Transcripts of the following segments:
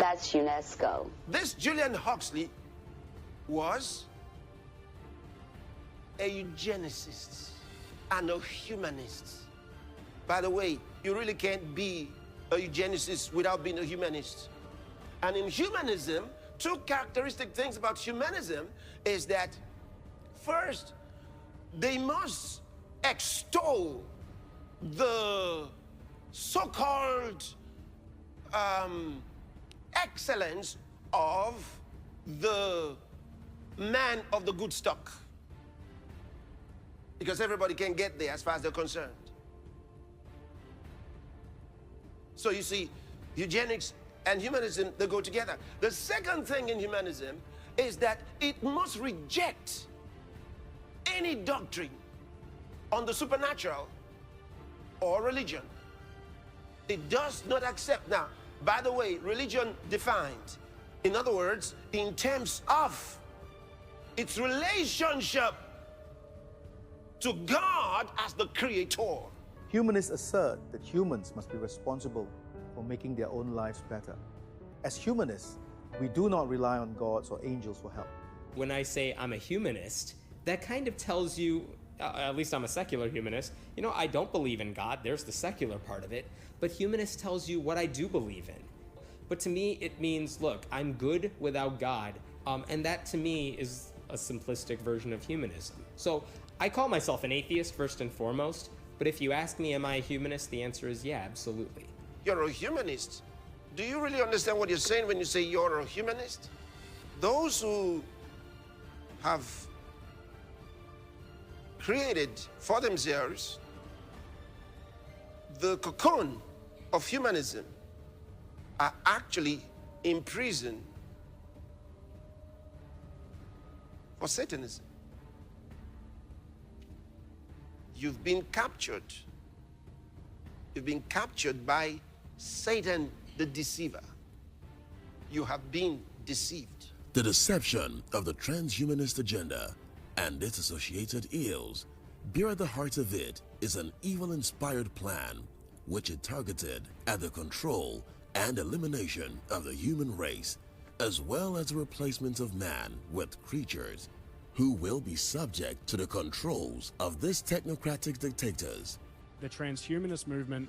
That's UNESCO. This Julian Huxley was a eugenicist and a humanist. By the way, you really can't be a eugenicist without being a humanist. And in humanism, two characteristic things about humanism is that, first, they must extol the so-called excellence of the man of the good stock. Because everybody can get there as far as they're concerned. So you see, eugenics and humanism, they go together. The second thing in humanism is that it must reject any doctrine on the supernatural or religion. It does not accept. Now, by the way, religion defined, in other words, in terms of its relationship to God as the creator. Humanists assert that humans must be responsible for making their own lives better. As humanists, we do not rely on gods or angels for help. When I say I'm a humanist, that kind of tells you, at least I'm a secular humanist, you know, I don't believe in God, there's the secular part of it, but humanist tells you what I do believe in. But to me, it means, look, I'm good without God, and that to me is a simplistic version of humanism. So I call myself an atheist first and foremost, but if you ask me, am I a humanist, the answer is yeah, absolutely. You're a humanist. Do you really understand what you're saying when you say you're a humanist? Those who have created for themselves the cocoon of humanism are actually imprisoned for Satanism. You've been captured. You've been captured by Satan the deceiver. You have been deceived. The deception of the transhumanist agenda and its associated ills, bear at the heart of it is an evil-inspired plan which it targeted at the control and elimination of the human race, as well as the replacement of man with creatures who will be subject to the controls of these technocratic dictators. The transhumanist movement,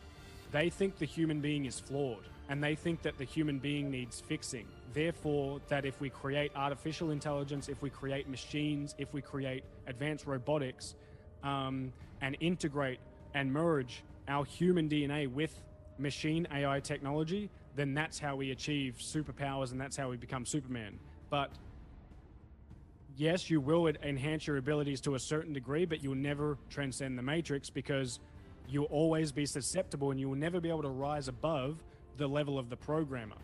they think the human being is flawed, and they think that the human being needs fixing. Therefore, that if we create artificial intelligence, if we create machines, if we create advanced robotics, and integrate and merge our human DNA with machine AI technology, then that's how we achieve superpowers and that's how we become Superman. But yes, you will enhance your abilities to a certain degree, but you'll never transcend the matrix because you'll always be susceptible and you will never be able to rise above the level of the programmer.